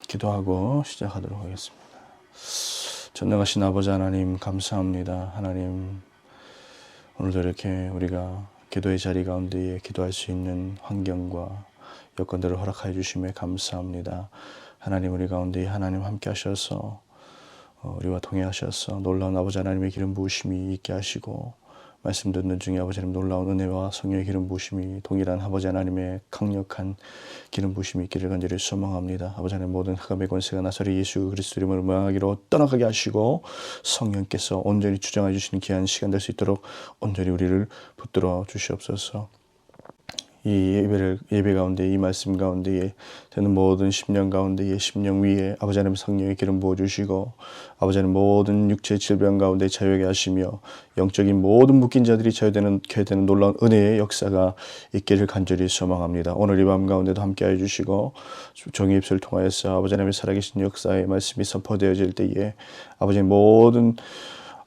기도하고 시작하도록 하겠습니다. 전능하신 아버지 하나님 감사합니다. 하나님 오늘도 이렇게 우리가 기도의 자리 가운데에 기도할 수 있는 환경과 여건들을 허락하여 주심에 감사합니다. 하나님 우리 가운데 하나님 함께 하셔서 우리와 동행하셔서 놀라운 아버지 하나님의 기름 부으심이 있게 하시고 말씀 듣는 중에 아버지 하나님 놀라운 은혜와 성령의 기름 부으심이 동일한 아버지 하나님의 강력한 기름 부으심이 있기를 간절히 소망합니다. 아버지 하나님 모든 흑암의 권세가 나사렛 예수 그리스도 이름으로 명하기로 떠나가게 하시고 성령께서 온전히 주장해 주시는 귀한 시간 될 수 있도록 온전히 우리를 붙들어 주시옵소서. 이 예배 가운데 이 말씀 가운데에 되는 모든 심령 가운데에 심령 위에 아버지 하나님 성령의 기름 부어주시고 아버지 하나님 모든 육체 질병 가운데 자유하게 하시며 영적인 모든 묶인 자들이 자유되는 놀라운 은혜의 역사가 있기를 간절히 소망합니다. 오늘 이 밤 가운데도 함께해 주시고 종의 입술을 통하여서 아버지 하나님의 살아계신 역사의 말씀이 선포되어질 때에 아버지 하나님 모든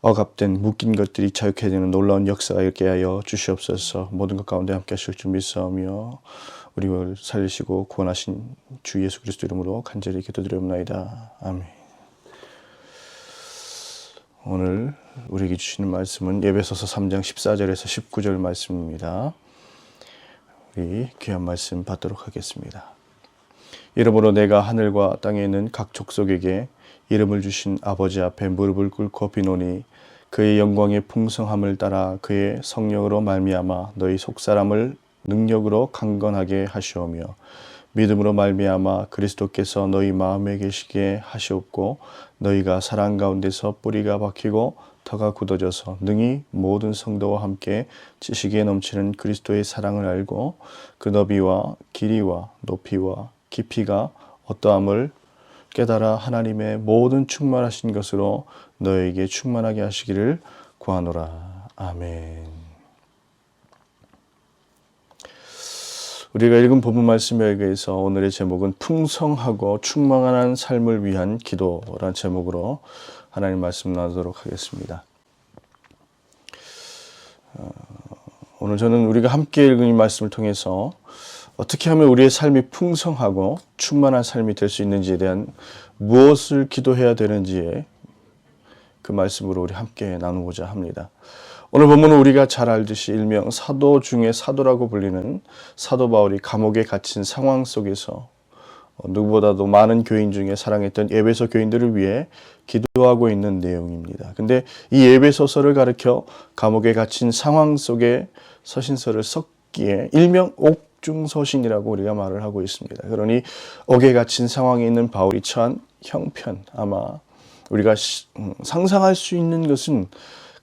억압된 묶인 것들이 자유케 되는 놀라운 역사가 있게 하여 주시옵소서. 모든 것 가운데 함께 하실 줄 믿사오며 우리를 살리시고 구원하신 주 예수 그리스도 이름으로 간절히 기도드리옵나이다. 아멘. 오늘 우리에게 주시는 말씀은 에베소서 3장 14절에서 19절 말씀입니다. 우리 귀한 말씀 받도록 하겠습니다. 이러므로 내가 하늘과 땅에 있는 각 족속에게 이름을 주신 아버지 앞에 무릎을 꿇고 비노니 그의 영광의 풍성함을 따라 그의 성령으로 말미암아 너희 속사람을 능력으로 강건하게 하시오며 믿음으로 말미암아 그리스도께서 너희 마음에 계시게 하시옵고 너희가 사랑 가운데서 뿌리가 박히고 터가 굳어져서 능히 모든 성도와 함께 지식에 넘치는 그리스도의 사랑을 알고 그 너비와 길이와 높이와 깊이가 어떠함을 깨달아 하나님의 모든 충만하신 것으로 너에게 충만하게 하시기를 구하노라. 아멘. 우리가 읽은 본문 말씀에 의해서 오늘의 제목은 풍성하고 충만한 삶을 위한 기도라는 제목으로 하나님 말씀 나누도록 하겠습니다. 오늘 저는 우리가 함께 읽은 이 말씀을 통해서 어떻게 하면 우리의 삶이 풍성하고 충만한 삶이 될 수 있는지에 대한 무엇을 기도해야 되는지에 그 말씀으로 우리 함께 나누고자 합니다. 오늘 본문은 우리가 잘 알듯이 일명 사도 중에 사도라고 불리는 사도 바울이 감옥에 갇힌 상황 속에서 누구보다도 많은 교인 중에 사랑했던 에베소 교인들을 위해 기도하고 있는 내용입니다. 근데 이 에베소서를 가리켜 감옥에 갇힌 상황 속에 서신서를 썼기에 일명 옥중서신이라고 우리가 말을 하고 있습니다. 그러니 옥에 갇힌 상황에 있는 바울이 처한 형편, 아마 우리가 상상할 수 있는 것은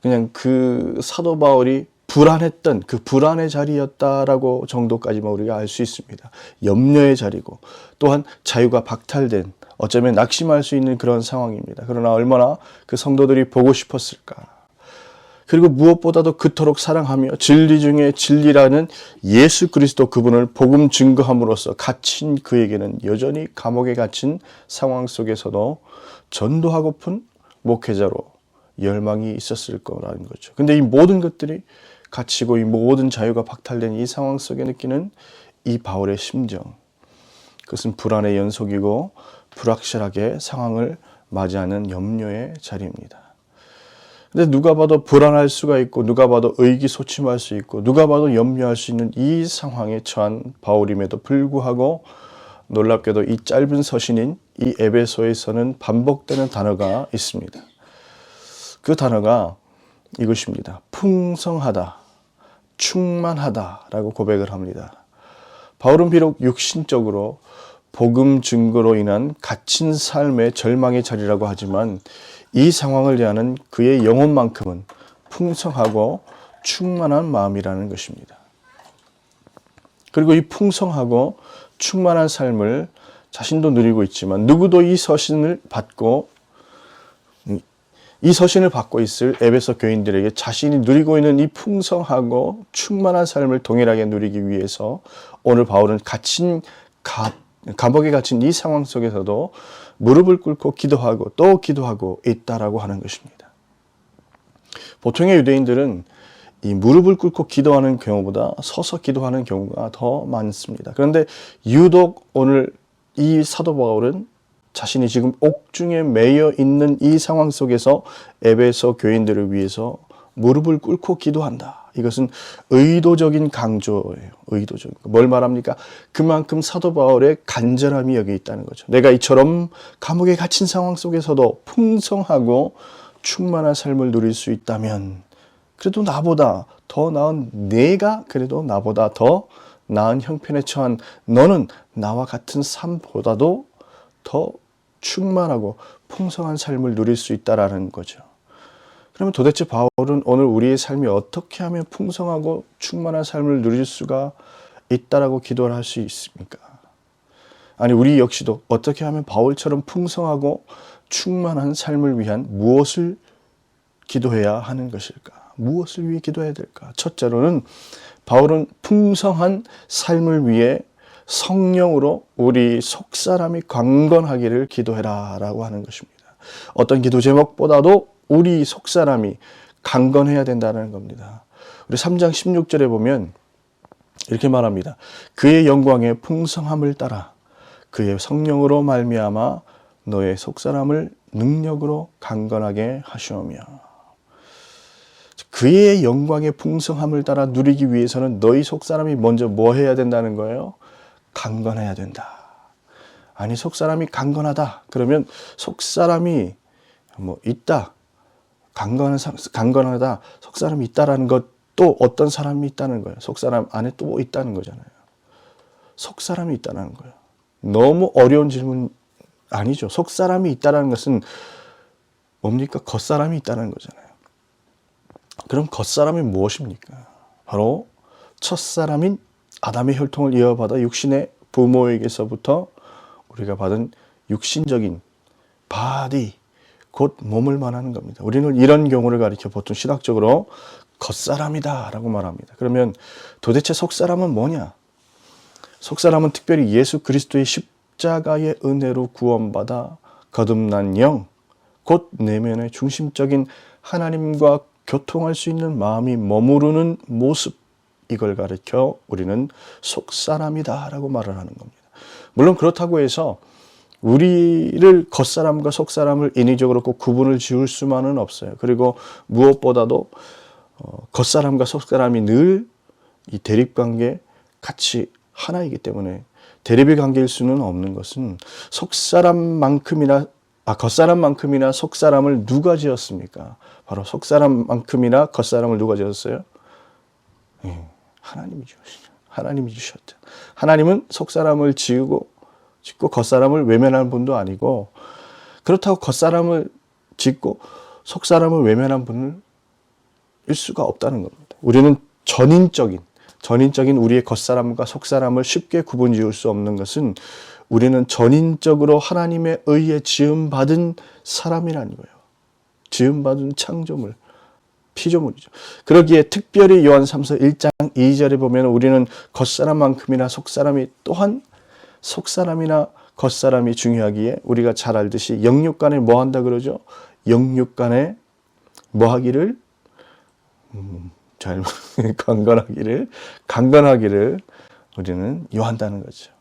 그냥 그 사도 바울이 불안했던 그 불안의 자리였다라고 정도까지만 우리가 알 수 있습니다. 염려의 자리고 또한 자유가 박탈된 어쩌면 낙심할 수 있는 그런 상황입니다. 그러나 얼마나 그 성도들이 보고 싶었을까. 그리고 무엇보다도 그토록 사랑하며 진리 중에 진리라는 예수 그리스도 그분을 복음 증거함으로써 갇힌 그에게는 여전히 감옥에 갇힌 상황 속에서도 전도하고픈 목회자로 열망이 있었을 거라는 거죠. 근데 이 모든 것들이 갇히고 이 모든 자유가 박탈된 이 상황 속에 느끼는 이 바울의 심정, 그것은 불안의 연속이고 불확실하게 상황을 맞이하는 염려의 자리입니다. 근데 누가 봐도 불안할 수가 있고 누가 봐도 의기소침할 수 있고 누가 봐도 염려할 수 있는 이 상황에 처한 바울임에도 불구하고 놀랍게도 이 짧은 서신인 이 에베소에서는 반복되는 단어가 있습니다. 그 단어가 이것입니다. 풍성하다, 충만하다라고 고백을 합니다. 바울은 비록 육신적으로 복음 증거로 인한 갇힌 삶의 절망의 자리라고 하지만 이 상황을 대하는 그의 영혼만큼은 풍성하고 충만한 마음이라는 것입니다. 그리고 이 풍성하고 충만한 삶을 자신도 누리고 있지만 누구도 이 서신을 받고 있을 에베소 교인들에게 자신이 누리고 있는 이 풍성하고 충만한 삶을 동일하게 누리기 위해서 오늘 바울은 감옥에 갇힌 이 상황 속에서도 무릎을 꿇고 기도하고 또 기도하고 있다라고 하는 것입니다. 보통의 유대인들은 이 무릎을 꿇고 기도하는 경우보다 서서 기도하는 경우가 더 많습니다. 그런데 유독 오늘 이 사도 바울은 자신이 지금 옥중에 매여 있는 이 상황 속에서 에베소 교인들을 위해서 무릎을 꿇고 기도한다. 이것은 의도적인 강조예요. 의도적인. 뭘 말합니까? 그만큼 사도 바울의 간절함이 여기 있다는 거죠. 내가 이처럼 감옥에 갇힌 상황 속에서도 풍성하고 충만한 삶을 누릴 수 있다면 그래도 나보다 더 나은 내가 그래도 나보다 더 나은 형편에 처한 너는 나와 같은 삶보다도 더 충만하고 풍성한 삶을 누릴 수 있다라는 거죠. 그러면 도대체 바울은 오늘 우리의 삶이 어떻게 하면 풍성하고 충만한 삶을 누릴 수가 있다라고 기도를 할 수 있습니까? 아니 우리 역시도 어떻게 하면 바울처럼 풍성하고 충만한 삶을 위한 무엇을 기도해야 하는 것일까? 무엇을 위해 기도해야 될까? 첫째로는 바울은 풍성한 삶을 위해 성령으로 우리 속사람이 강건하기를 기도해라 라고 하는 것입니다. 어떤 기도 제목보다도 우리 속사람이 강건해야 된다는 겁니다. 우리 3장 16절에 보면 이렇게 말합니다. 그의 영광의 풍성함을 따라 그의 성령으로 말미암아 너의 속사람을 능력으로 강건하게 하시오며. 그의 영광의 풍성함을 따라 누리기 위해서는 너희 속사람이 먼저 뭐 해야 된다는 거예요? 강건해야 된다. 아니 속사람이 강건하다. 그러면 속사람이 뭐 있다. 강건하다. 속사람이 있다라는 것도 어떤 사람이 있다는 거예요. 속사람 안에 또 있다는 거잖아요. 속사람이 있다는 거예요. 너무 어려운 질문 아니죠. 속사람이 있다는 것은 뭡니까? 겉사람이 있다는 거잖아요. 그럼 겉사람이 무엇입니까? 바로 첫사람인 아담의 혈통을 이어받아 육신의 부모에게서부터 우리가 받은 육신적인 바디, 곧 몸을 말하는 겁니다. 우리는 이런 경우를 가리켜 보통 신학적으로 겉사람이다 라고 말합니다. 그러면 도대체 속사람은 뭐냐? 속사람은 특별히 예수 그리스도의 십자가의 은혜로 구원받아 거듭난 영, 곧 내면의 중심적인 하나님과 교통할 수 있는 마음이 머무르는 모습, 이걸 가리켜 우리는 속사람이다 라고 말을 하는 겁니다. 물론 그렇다고 해서 우리를 겉사람과 속사람을 인위적으로 꼭 구분을 지을 수만은 없어요. 그리고 무엇보다도 겉사람과 속사람이 늘 이 대립관계 같이 하나이기 때문에 대립의 관계일 수는 없는 것은 겉사람만큼이나 속사람을 누가 지었습니까? 바로 속사람만큼이나 겉사람을 누가 지었어요? 하나님이 주셨죠. 하나님이 주셨죠. 하나님은 속사람을 짓고 겉사람을 외면하는 분도 아니고, 그렇다고 겉사람을 짓고 속사람을 외면한 분일 수가 없다는 겁니다. 우리는 전인적인 우리의 겉사람과 속사람을 쉽게 구분 지을 수 없는 것은 우리는 전인적으로 하나님의 의에 지음받은 사람이라는 거예요. 지음받은 창조물, 피조물이죠. 그러기에 특별히 요한 3서 1장 2절에 보면 우리는 겉사람만큼이나 속사람이 또한 속사람이나 겉사람이 중요하기에 우리가 잘 알듯이 영육간에 뭐 한다 그러죠? 영육간에 뭐 하기를? 강건하기를 우리는 요한다는 거죠.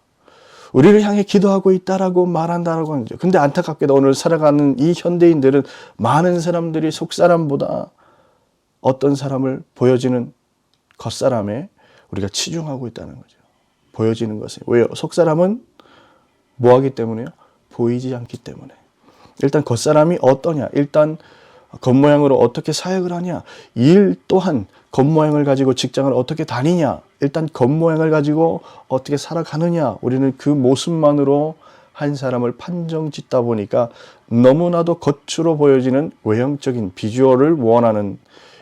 우리를 향해 기도하고 있다라고 말한다라고 하는 거죠. 근데 안타깝게도 오늘 살아가는 이 현대인들은 많은 사람들이 속사람보다 어떤 사람을 보여지는 겉사람에 우리가 치중하고 있다는 거죠. 보여지는 것에. 왜요? 속사람은 뭐 하기 때문에요? 보이지 않기 때문에. 일단 겉사람이 어떠냐? 일단 겉모양으로 어떻게 사역을 하냐? 일 또한 겉모양을 가지고 직장을 어떻게 다니냐? 일단 겉모양을 가지고 어떻게 살아가느냐? 우리는 그 모습만으로 한 사람을 판정 짓다 보니까 너무나도 겉으로 보여지는 외형적인 비주얼을 원하는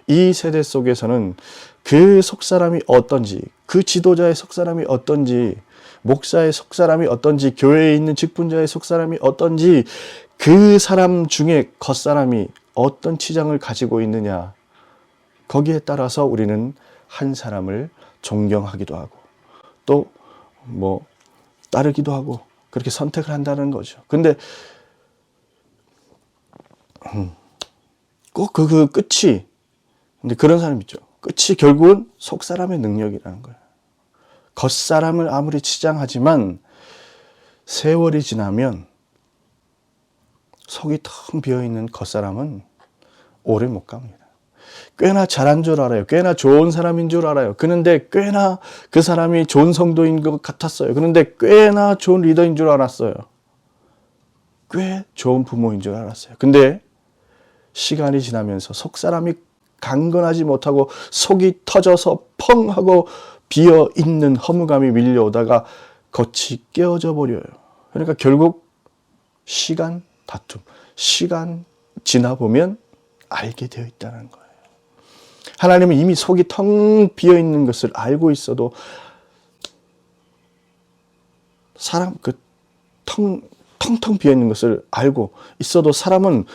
이 세대 속에서는 그 속사람이 어떤지, 그 지도자의 속사람이 어떤지, 목사의 속사람이 어떤지, 교회에 있는 직분자의 속사람이 어떤지, 그 사람 중에 겉사람이 어떤 치장을 가지고 있느냐, 거기에 따라서 우리는 한 사람을 존경하기도 하고 또 뭐 따르기도 하고 그렇게 선택을 한다는 거죠. 근데 꼭 그 끝이, 근데 그런 사람 있죠. 끝이 결국은 속사람의 능력이라는 거예요. 겉사람을 아무리 치장하지만 세월이 지나면 속이 텅 비어있는 겉사람은 오래 못 갑니다. 꽤나 잘한 줄 알아요. 꽤나 좋은 사람인 줄 알아요. 그런데 꽤나 그 사람이 좋은 성도인 것 같았어요. 그런데 꽤나 좋은 리더인 줄 알았어요. 꽤 좋은 부모인 줄 알았어요. 근데 시간이 지나면서 속사람이 강건하지 못하고 속이 터져서 펑 하고 비어있는 허무감이 밀려오다가 겉이 깨어져 버려요. 그러니까 결국 시간 다툼, 시간 지나보면 알게 되어 있다는 거예요. 하나님은 이미 속이 텅 비어있는 것을 알고 있어도 사람 텅텅 비어있는 것을 알고 있어도 사람은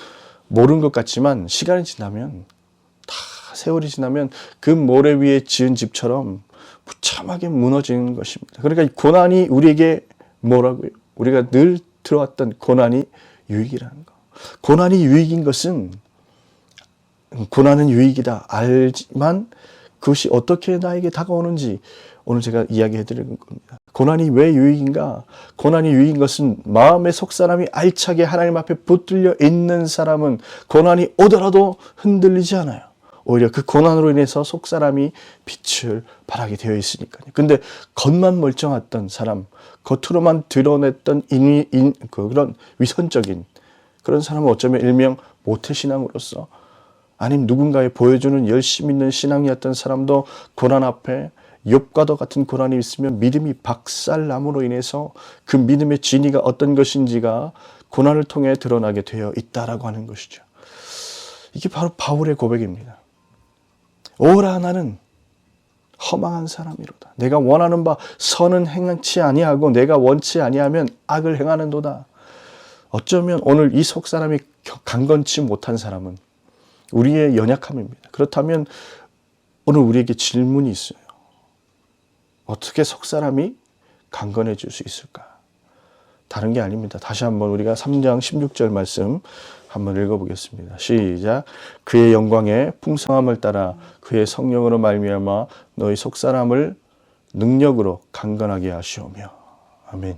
모르는 것 같지만 시간이 지나면 다 세월이 지나면 그 모래 위에 지은 집처럼 무참하게 무너지는 것입니다. 그러니까 이 고난이 우리에게 뭐라고요? 우리가 늘 들어왔던 고난이 유익이라는 거. 고난이 유익인 것은 고난은 유익이다 알지만 그것이 어떻게 나에게 다가오는지 오늘 제가 이야기해 드리는 겁니다. 고난이 왜 유익인가? 고난이 유익인 것은 마음의 속사람이 알차게 하나님 앞에 붙들려 있는 사람은 고난이 오더라도 흔들리지 않아요. 오히려 그 고난으로 인해서 속사람이 빛을 발하게 되어 있으니까요. 근데 겉만 멀쩡했던 사람, 겉으로만 드러냈던 그런 위선적인 그런 사람은 어쩌면 일명 모태신앙으로서 아니면 누군가에 보여주는 열심 있는 신앙이었던 사람도 고난 앞에 욥과도 같은 고난이 있으면 믿음이 박살남으로 인해서 그 믿음의 진위가 어떤 것인지가 고난을 통해 드러나게 되어 있다라고 하는 것이죠. 이게 바로 바울의 고백입니다. 오라 나는 허망한 사람이로다. 내가 원하는 바 선은 행치 아니하고 내가 원치 아니하면 악을 행하는도다. 어쩌면 오늘 이 속사람이 강건치 못한 사람은 우리의 연약함입니다. 그렇다면 오늘 우리에게 질문이 있어요. 어떻게 속사람이 강건해질 수 있을까? 다른 게 아닙니다. 다시 한번 우리가 3장 16절 말씀 한번 읽어보겠습니다. 시작. 그의 영광의 풍성함을 따라 그의 성령으로 말미암아 너희 속사람을 능력으로 강건하게 하시오며. 아멘.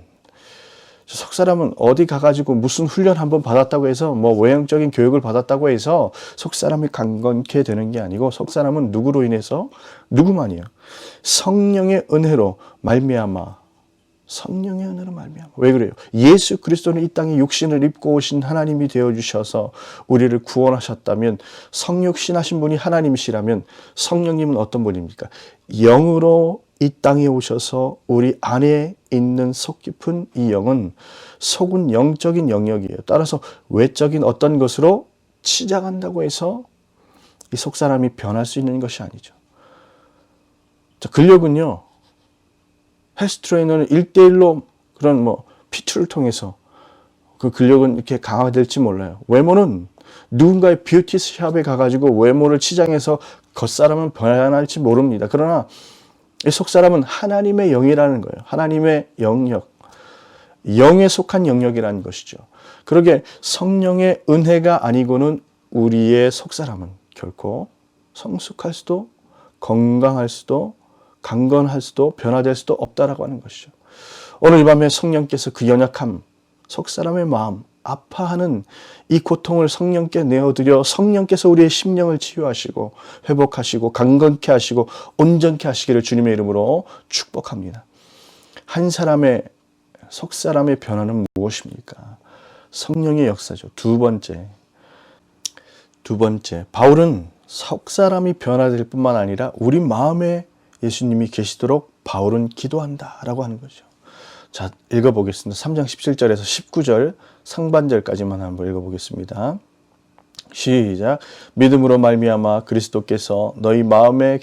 속사람은 어디 가가지고 무슨 훈련 한번 받았다고 해서 뭐 외형적인 교육을 받았다고 해서 속사람이 강건케 되는 게 아니고 속사람은 누구로 인해서 누구만이요? 성령의 은혜로 말미암아. 성령의 은혜로 말미암아. 왜 그래요? 예수 그리스도는 이 땅에 육신을 입고 오신 하나님이 되어주셔서 우리를 구원하셨다면 성육신하신 분이 하나님이시라면 성령님은 어떤 분입니까? 영으로 이 땅에 오셔서 우리 안에 있는 속 깊은 이 영은 속은 영적인 영역이에요. 따라서 외적인 어떤 것으로 치장한다고 해서 이 속사람이 변할 수 있는 것이 아니죠. 자, 근력은요. 헬스 트레이너는 1대1로 그런 피추를 통해서 그 근력은 이렇게 강화될지 몰라요. 외모는 누군가의 뷰티 샵에 가가지고 외모를 치장해서 겉사람은 변할지 모릅니다. 그러나 이 속사람은 하나님의 영이라는 거예요. 하나님의 영역. 영에 속한 영역이라는 것이죠. 그러게 성령의 은혜가 아니고는 우리의 속사람은 결코 성숙할 수도 건강할 수도 강건할 수도 변화될 수도 없다라고 하는 것이죠. 오늘 이 밤에 성령께서 그 연약함, 속사람의 마음, 아파하는 이 고통을 성령께 내어드려 성령께서 우리의 심령을 치유하시고 회복하시고 강건케 하시고 온전케 하시기를 주님의 이름으로 축복합니다. 한 사람의 속사람의 변화는 무엇입니까? 성령의 역사죠. 두 번째, 바울은 속사람이 변화될 뿐만 아니라 우리 마음에 예수님이 계시도록 바울은 기도한다라고 하는 거죠. 자, 읽어보겠습니다. 3장 17절에서 19절 상반절까지만 한번 읽어보겠습니다. 시작. 믿음으로 말미암아 그리스도께서 너희 마음에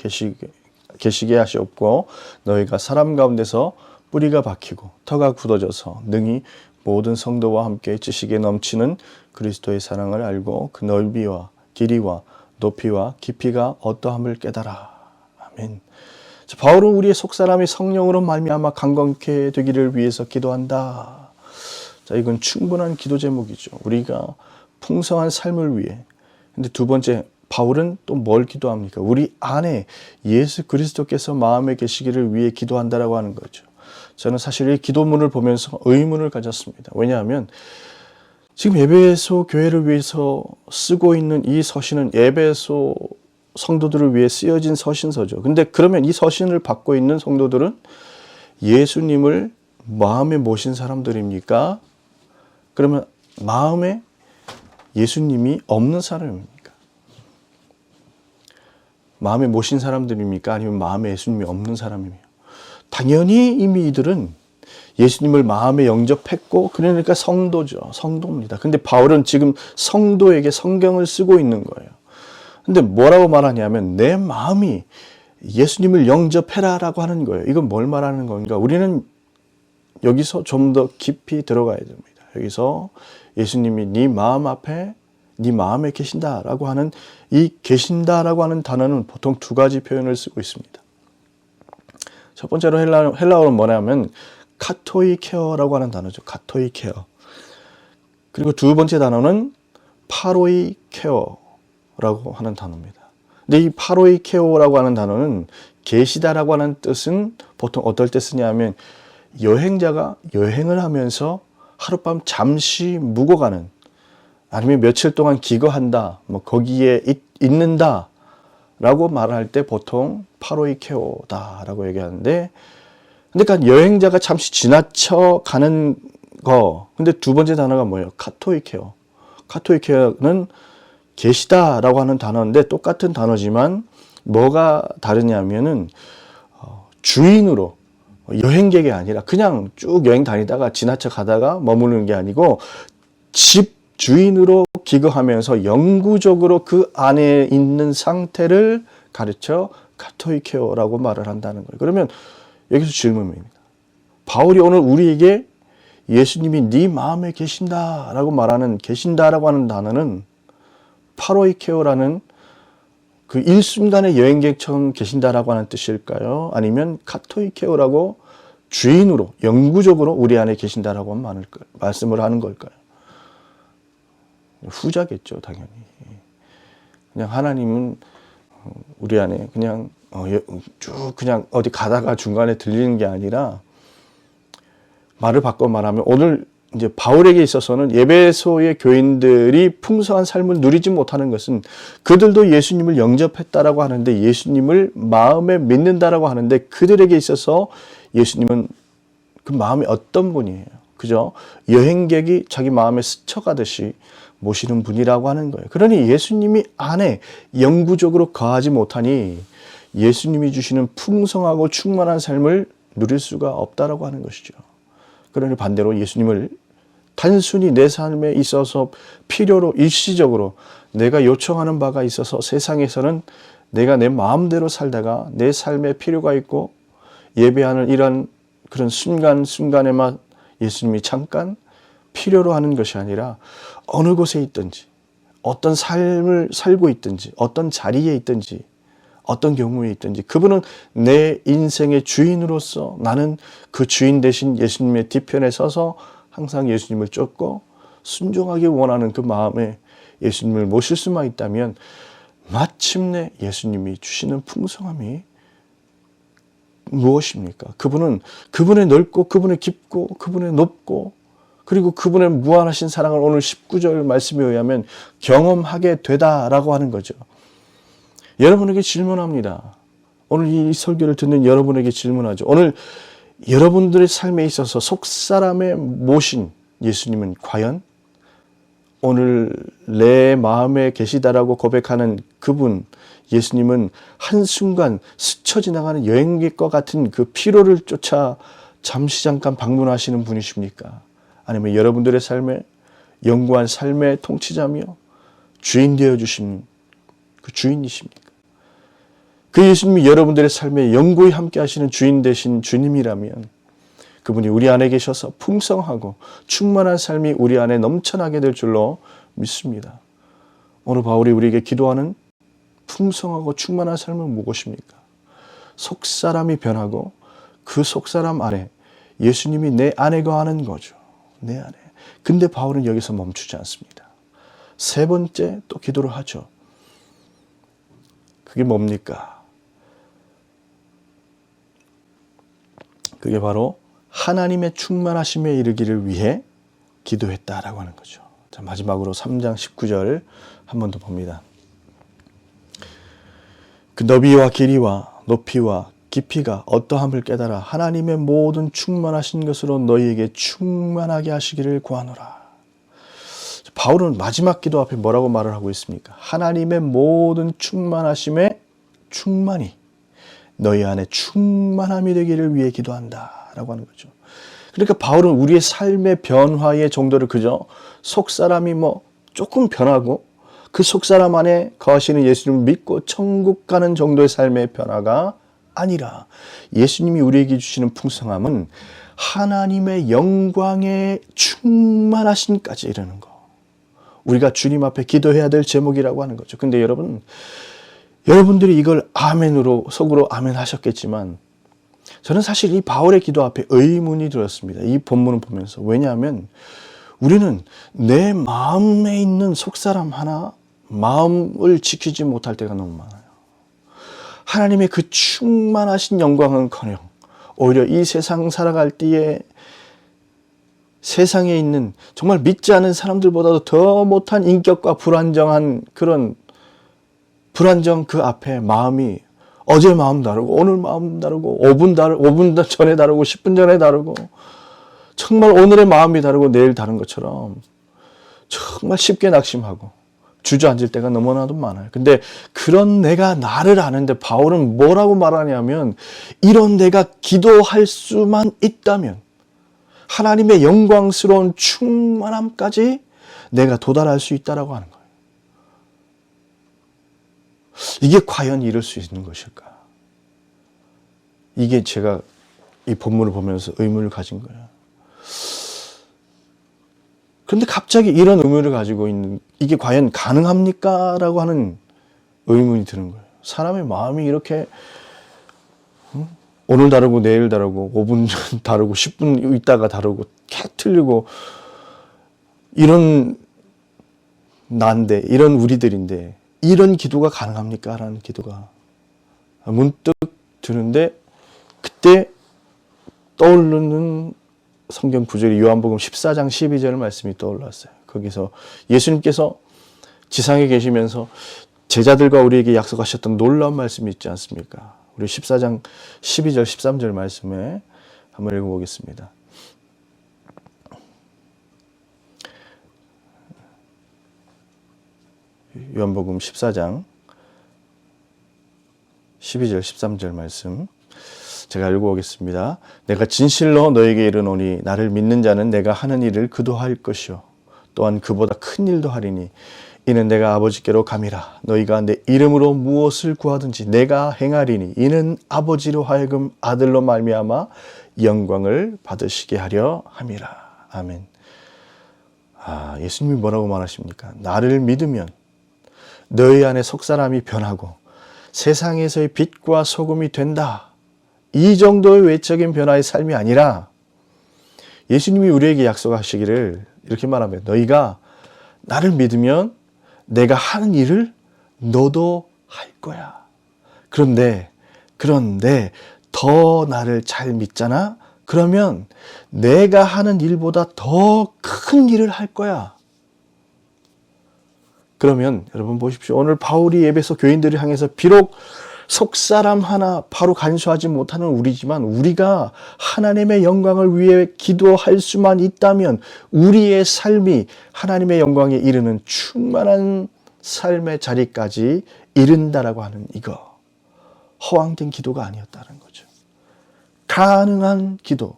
계시게 하시옵고 너희가 사람 가운데서 뿌리가 박히고 터가 굳어져서 능히 모든 성도와 함께 지식에 넘치는 그리스도의 사랑을 알고 그 넓이와 길이와 높이와 깊이가 어떠함을 깨달아. 아멘. 자, 바울은 우리의 속사람이 성령으로 말미암아 강건케 되기를 위해서 기도한다. 자, 이건 충분한 기도 제목이죠. 우리가 풍성한 삶을 위해. 근데 두 번째, 바울은 또 뭘 기도합니까? 우리 안에 예수 그리스도께서 마음에 계시기를 위해 기도한다라고 하는 거죠. 저는 사실 이 기도문을 보면서 의문을 가졌습니다. 왜냐하면 지금 에베소 교회를 위해서 쓰고 있는 이 서신은 에베소 성도들을 위해 쓰여진 서신서죠. 근데 그러면 이 서신을 받고 있는 성도들은 예수님을 마음에 모신 사람들입니까? 그러면 마음에 예수님이 없는 사람입니까? 마음에 모신 사람들입니까? 아니면 마음에 예수님이 없는 사람입니까? 당연히 이미 이들은 예수님을 마음에 영접했고, 그러니까 성도죠. 성도입니다. 근데 바울은 지금 성도에게 성경을 쓰고 있는 거예요. 근데 뭐라고 말하냐면 내 마음이 예수님을 영접해라라고 하는 거예요. 이건 뭘 말하는 건가? 우리는 여기서 좀 더 깊이 들어가야 됩니다. 여기서 예수님이 네 마음 앞에, 네 마음에 계신다라고 하는 이 계신다라고 하는 단어는 보통 두 가지 표현을 쓰고 있습니다. 첫 번째로 헬라어는 뭐냐면 카토이케어라고 하는 단어죠. 카토이케어. 그리고 두 번째 단어는 파로이케어라고 하는 단어입니다. 근데 이 파로이케어라고 하는 단어는 계시다라고 하는 뜻은 보통 어떨 때 쓰냐면 여행자가 여행을 하면서 하룻밤 잠시 묵어가는, 아니면 며칠 동안 기거한다, 뭐 거기에 있는다 라고 말할 때 보통 파로이케오다 라고 얘기하는데, 근데 그러니까 여행자가 잠시 지나쳐 가는 거. 근데 두 번째 단어가 뭐예요? 카토이케오. 카토이케오는 계시다라고 하는 단어인데 똑같은 단어지만 뭐가 다르냐면은 주인으로, 여행객이 아니라 그냥 쭉 여행 다니다가 지나쳐 가다가 머무르는 게 아니고 집 주인으로 기거하면서 영구적으로 그 안에 있는 상태를 가르쳐 카토이케오라고 말을 한다는 거예요. 그러면 여기서 질문입니다. 바울이 오늘 우리에게 예수님이 네 마음에 계신다라고 말하는, 계신다라고 하는 단어는 파로이케오라는 그 일순간의 여행객처럼 계신다라고 하는 뜻일까요? 아니면 카토이케오라고 주인으로 영구적으로 우리 안에 계신다라고 말씀을 하는 걸까요? 후자겠죠, 당연히. 그냥 하나님은 우리 안에 그냥 쭉 그냥 어디 가다가 중간에 들리는 게 아니라, 말을 바꿔 말하면 오늘 이제 바울에게 있어서는 에베소의 교인들이 풍성한 삶을 누리지 못하는 것은 그들도 예수님을 영접했다라고 하는데, 예수님을 마음에 믿는다라고 하는데, 그들에게 있어서 예수님은 그 마음이 어떤 분이에요? 그죠? 여행객이 자기 마음에 스쳐가듯이 모시는 분이라고 하는 거예요. 그러니 예수님이 안에 영구적으로 거하지 못하니 예수님이 주시는 풍성하고 충만한 삶을 누릴 수가 없다라고 하는 것이죠. 그러니 반대로 예수님을 단순히 내 삶에 있어서 필요로 일시적으로 내가 요청하는 바가 있어서 세상에서는 내가 내 마음대로 살다가 내 삶에 필요가 있고 예배하는 이런 그런 순간순간에만 예수님이 잠깐 필요로 하는 것이 아니라 어느 곳에 있든지, 어떤 삶을 살고 있든지, 어떤 자리에 있든지, 어떤 경우에 있든지 그분은 내 인생의 주인으로서 나는 그 주인 대신 예수님의 뒤편에 서서 항상 예수님을 쫓고 순종하기 원하는 그 마음에 예수님을 모실 수만 있다면 마침내 예수님이 주시는 풍성함이 무엇입니까? 그분은 그분의 넓고 그분의 깊고 그분의 높고 그리고 그분의 무한하신 사랑을 오늘 19절 말씀에 의하면 경험하게 되다라고 하는 거죠. 여러분에게 질문합니다. 오늘 이 설교를 듣는 여러분에게 질문하죠. 오늘 여러분들의 삶에 있어서 속사람에 모신 예수님은 과연 오늘 내 마음에 계시다라고 고백하는 그분 예수님은 한순간 스쳐 지나가는 여행객과 같은 그 피로를 쫓아 잠시 잠깐 방문하시는 분이십니까? 아니면 여러분들의 삶에 영구한 삶의 통치자며 주인 되어주신 그 주인이십니까? 그 예수님이 여러분들의 삶에 영구히 함께 하시는 주인 되신 주님이라면 그분이 우리 안에 계셔서 풍성하고 충만한 삶이 우리 안에 넘쳐나게 될 줄로 믿습니다. 오늘 바울이 우리에게 기도하는 풍성하고 충만한 삶은 무엇입니까? 속사람이 변하고 그 속사람 안에 예수님이 내 안에 거하는 거죠. 내 안에. 근데 바울은 여기서 멈추지 않습니다. 세 번째 또 기도를 하죠. 그게 뭡니까? 그게 바로 하나님의 충만하심에 이르기를 위해 기도했다라고 하는 거죠. 자, 마지막으로 3장 19절 한 번 더 봅니다. 그 너비와 길이와 높이와 깊이가 어떠함을 깨달아 하나님의 모든 충만하신 것으로 너희에게 충만하게 하시기를 구하노라. 바울은 마지막 기도 앞에 뭐라고 말을 하고 있습니까? 하나님의 모든 충만하심의 충만이 너희 안에 충만함이 되기를 위해 기도한다 라고 하는 거죠. 그러니까 바울은 우리의 삶의 변화의 정도를 그저 속사람이 조금 변하고 그 속사람 안에 거하시는 예수님을 믿고 천국 가는 정도의 삶의 변화가 아니라 예수님이 우리에게 주시는 풍성함은 하나님의 영광의 충만하심까지 이르는 거. 우리가 주님 앞에 기도해야 될 제목이라고 하는 거죠. 근데 여러분들이 이걸 아멘으로 속으로 아멘 하셨겠지만 저는 사실 이 바울의 기도 앞에 의문이 들었습니다. 이 본문을 보면서. 왜냐하면 우리는 내 마음에 있는 속사람 하나 마음을 지키지 못할 때가 너무 많아요. 하나님의 그 충만하신 영광은커녕 오히려 이 세상 살아갈 때에 세상에 있는 정말 믿지 않은 사람들보다도 더 못한 인격과 불안정한 그런 불안정 그 앞에 마음이 어제 마음 다르고 오늘 마음 다르고 5분 전에 다르고 10분 전에 다르고 정말 오늘의 마음이 다르고 내일 다른 것처럼 정말 쉽게 낙심하고 주저앉을 때가 너무나도 많아요. 근데 그런 내가 나를 아는데 바울은 뭐라고 말하냐면 이런 내가 기도할 수만 있다면 하나님의 영광스러운 충만함까지 내가 도달할 수 있다라고 하는 거예요. 이게 과연 이룰 수 있는 것일까? 이게 제가 이 본문을 보면서 의문을 가진 거예요. 그런데 갑자기 이런 의문을 가지고 있는 이게 과연 가능합니까? 라고 하는 의문이 드는 거예요. 사람의 마음이 이렇게 오늘 다르고 내일 다르고 5분 전 다르고 10분 있다가 다르고 캬 틀리고 이런 난데 이런 우리들인데 이런 기도가 가능합니까? 라는 기도가 문득 드는데 그때 떠오르는 성경 구절이 요한복음 14장 12절 말씀이 떠올랐어요. 거기서 예수님께서 지상에 계시면서 제자들과 우리에게 약속하셨던 놀라운 말씀이 있지 않습니까? 우리 14장 12절 13절 말씀에 한번 읽어보겠습니다. 요한복음 14장 12절 13절 말씀 제가 읽어보겠습니다. 내가 진실로 너에게 이르노니 나를 믿는 자는 내가 하는 일을 그도 할 것이요 또한 그보다 큰 일도 하리니 이는 내가 아버지께로 감이라. 너희가 내 이름으로 무엇을 구하든지 내가 행하리니 이는 아버지로 하여금 아들로 말미암아 영광을 받으시게 하려 함이라. 아멘. 예수님이 뭐라고 말하십니까? 나를 믿으면 너희 안에 속사람이 변하고 세상에서의 빛과 소금이 된다. 이 정도의 외적인 변화의 삶이 아니라 예수님이 우리에게 약속하시기를 이렇게 말하면 너희가 나를 믿으면 내가 하는 일을 너도 할 거야. 그런데 더 나를 잘 믿잖아? 그러면 내가 하는 일보다 더 큰 일을 할 거야. 그러면 여러분 보십시오. 오늘 바울이 에베소 교인들을 향해서 비록 속사람 하나 바로 간수하지 못하는 우리지만 우리가 하나님의 영광을 위해 기도할 수만 있다면 우리의 삶이 하나님의 영광에 이르는 충만한 삶의 자리까지 이른다라고 하는 이거 허황된 기도가 아니었다는 거죠. 가능한 기도.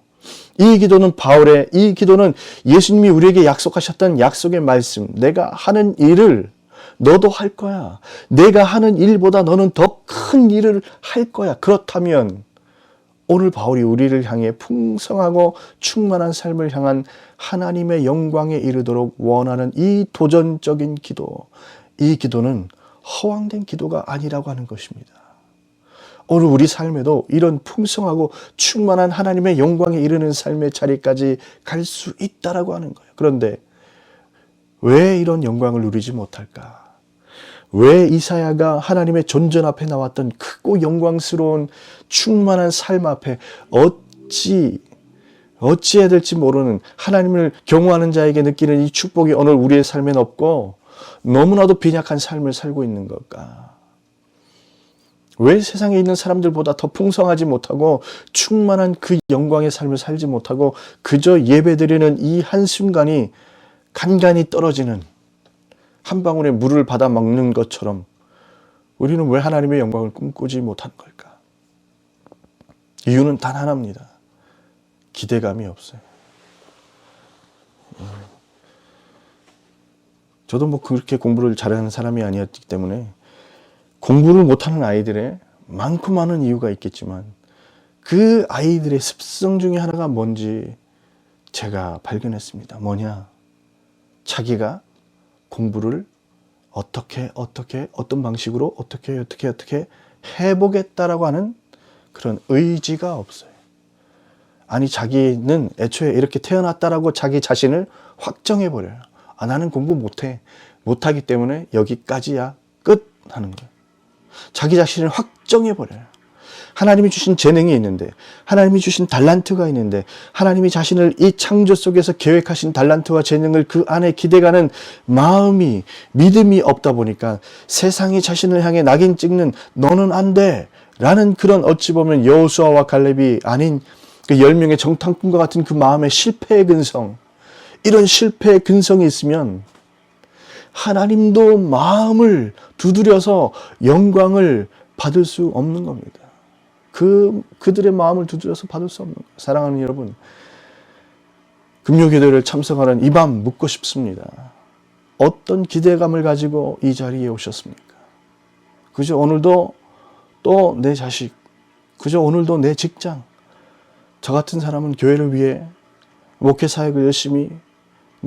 이 기도는 예수님이 우리에게 약속하셨던 약속의 말씀. 내가 하는 일을 너도 할 거야. 내가 하는 일보다 너는 더 큰 일을 할 거야. 그렇다면 오늘 바울이 우리를 향해 풍성하고 충만한 삶을 향한 하나님의 영광에 이르도록 원하는 이 도전적인 기도. 이 기도는 허황된 기도가 아니라고 하는 것입니다. 오늘 우리 삶에도 이런 풍성하고 충만한 하나님의 영광에 이르는 삶의 자리까지 갈 수 있다라고 하는 거예요. 그런데 왜 이런 영광을 누리지 못할까? 왜 이사야가 하나님의 존전 앞에 나왔던 크고 영광스러운 충만한 삶 앞에 어찌 어찌해야 될지 모르는, 하나님을 경외하는 자에게 느끼는 이 축복이 오늘 우리의 삶엔 없고 너무나도 빈약한 삶을 살고 있는 걸까? 왜 세상에 있는 사람들보다 더 풍성하지 못하고 충만한 그 영광의 삶을 살지 못하고 그저 예배드리는 이 한순간이 간간히 떨어지는 한 방울의 물을 받아 먹는 것처럼 우리는 왜 하나님의 영광을 꿈꾸지 못하는 걸까? 이유는 단 하나입니다. 기대감이 없어요. 저도 뭐 그렇게 공부를 잘하는 사람이 아니었기 때문에 공부를 못하는 아이들의 많고 많은 이유가 있겠지만 그 아이들의 습성 중에 하나가 뭔지 제가 발견했습니다. 뭐냐? 자기가 공부를 어떤 방식으로 어떻게 해보겠다라고 하는 그런 의지가 없어요. 아니, 자기는 애초에 이렇게 태어났다라고 자기 자신을 확정해버려요. 아, 나는 공부 못해. 못하기 때문에 여기까지야. 끝 하는 거예요. 자기 자신을 확정해버려요. 하나님이 주신 재능이 있는데, 하나님이 주신 달란트가 있는데, 하나님이 자신을 이 창조 속에서 계획하신 달란트와 재능을 그 안에 기대가는 마음이, 믿음이 없다 보니까 세상이 자신을 향해 낙인 찍는 너는 안 돼 라는 그런 어찌 보면 여호수아와 갈렙이 아닌 그 10명의 정탐꾼과 같은 그 마음의 실패의 근성, 이런 실패의 근성이 있으면 하나님도 마음을 두드려서 영광을 받을 수 없는 겁니다. 그들의 마음을 두드려서 받을 수 없는 거예요. 사랑하는 여러분, 금요기도를 참석하는 이 밤 묻고 싶습니다. 어떤 기대감을 가지고 이 자리에 오셨습니까? 그저 오늘도 또 내 자식, 그저 오늘도 내 직장, 저 같은 사람은 교회를 위해 목회 사역을 열심히,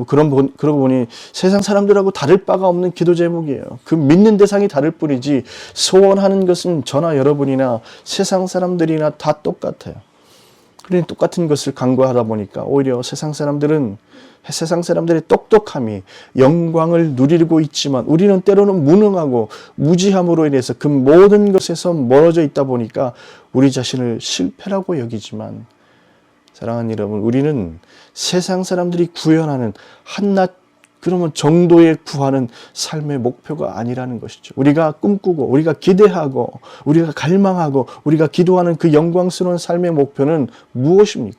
그러고 보니 세상 사람들하고 다를 바가 없는 기도 제목이에요. 그 믿는 대상이 다를 뿐이지 소원하는 것은 저나 여러분이나 세상 사람들이나 다 똑같아요. 그러니 똑같은 것을 간구하다 보니까 오히려 세상 사람들의 똑똑함이 영광을 누리고 있지만 우리는 때로는 무능하고 무지함으로 인해서 그 모든 것에서 멀어져 있다 보니까 우리 자신을 실패라고 여기지만, 사랑하는 여러분, 우리는 세상 사람들이 구현하는 한낱 그러면 정도의 구하는 삶의 목표가 아니라는 것이죠. 우리가 꿈꾸고 우리가 기대하고 우리가 갈망하고 우리가 기도하는 그 영광스러운 삶의 목표는 무엇입니까?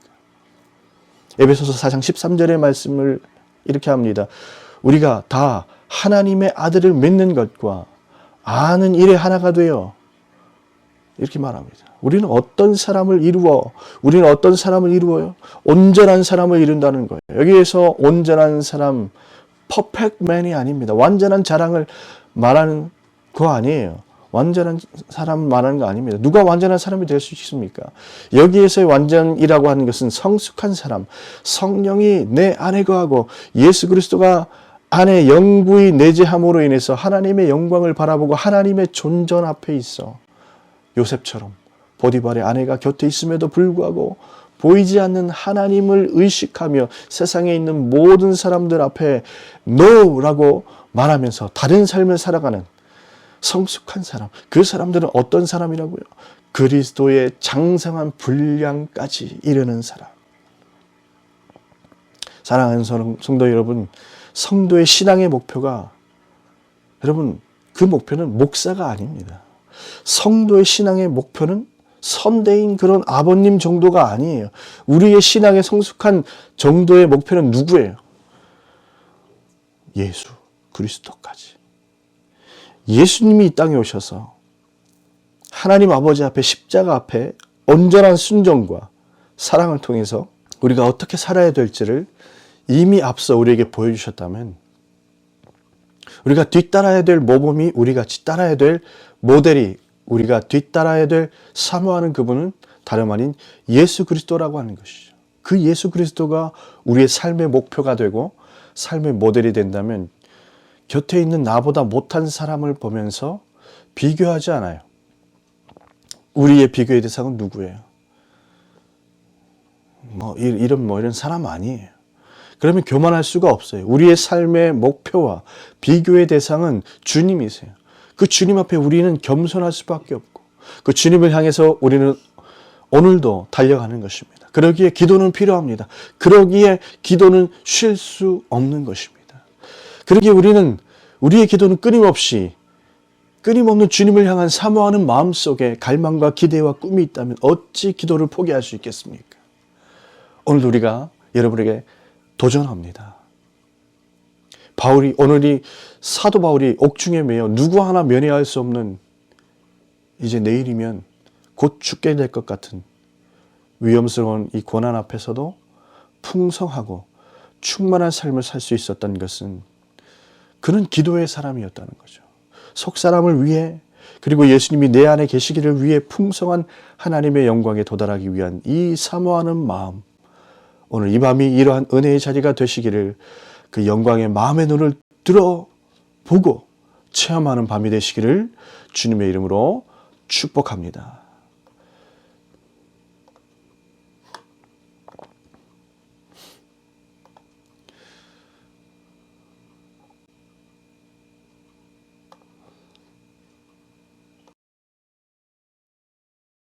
에베소서 4장 13절의 말씀을 이렇게 합니다. 우리가 다 하나님의 아들을 믿는 것과 아는 일에 하나가 되어, 이렇게 말합니다. 우리는 어떤 사람을 이루어요? 온전한 사람을 이룬다는 거예요. 여기에서 온전한 사람, 퍼펙트 맨이 아닙니다. 완전한 자랑을 말하는 거 아니에요. 완전한 사람 말하는 거 아닙니다. 누가 완전한 사람이 될 수 있습니까? 여기에서의 완전이라고 하는 것은 성숙한 사람, 성령이 내 안에 거하고 예수 그리스도가 안에 영구히 내재함으로 인해서 하나님의 영광을 바라보고 하나님의 존전 앞에 있어 요셉처럼 보디발의 아내가 곁에 있음에도 불구하고 보이지 않는 하나님을 의식하며 세상에 있는 모든 사람들 앞에 NO라고 말하면서 다른 삶을 살아가는 성숙한 사람, 그 사람들은 어떤 사람이라고요? 그리스도의 장성한 분량까지 이르는 사람. 사랑하는 성도 여러분, 성도의 신앙의 목표가, 여러분, 그 목표는 목사가 아닙니다. 성도의 신앙의 목표는 선대인 그런 아버님 정도가 아니에요. 우리의 신앙의 성숙한 정도의 목표는 누구예요? 예수 그리스도까지. 예수님이 이 땅에 오셔서 하나님 아버지 앞에 십자가 앞에 온전한 순종과 사랑을 통해서 우리가 어떻게 살아야 될지를 이미 앞서 우리에게 보여주셨다면, 우리가 뒤따라야 될 모범이, 우리 같이 따라야 될 모델이, 우리가 뒤따라야 될 사모하는 그분은 다름 아닌 예수 그리스도라고 하는 것이죠. 그 예수 그리스도가 우리의 삶의 목표가 되고 삶의 모델이 된다면 곁에 있는 나보다 못한 사람을 보면서 비교하지 않아요. 우리의 비교의 대상은 누구예요? 이런 사람 아니에요. 그러면 교만할 수가 없어요. 우리의 삶의 목표와 비교의 대상은 주님이세요. 그 주님 앞에 우리는 겸손할 수밖에 없고 그 주님을 향해서 우리는 오늘도 달려가는 것입니다. 그러기에 기도는 필요합니다. 그러기에 기도는 쉴 수 없는 것입니다. 그러기에 우리는 우리의 기도는 끊임없는 주님을 향한 사모하는 마음속에 갈망과 기대와 꿈이 있다면 어찌 기도를 포기할 수 있겠습니까? 오늘도 우리가 여러분에게 도전합니다. 사도 바울이 옥중에 매여 누구 하나 면회할 수 없는, 이제 내일이면 곧 죽게 될 것 같은 위험스러운 이 고난 앞에서도 풍성하고 충만한 삶을 살 수 있었던 것은 그는 기도의 사람이었다는 거죠. 속 사람을 위해, 그리고 예수님이 내 안에 계시기를 위해 풍성한 하나님의 영광에 도달하기 위한 이 사모하는 마음, 오늘 이 밤이 이러한 은혜의 자리가 되시기를, 그 영광의 마음의 눈을 들어보고 체험하는 밤이 되시기를 주님의 이름으로 축복합니다.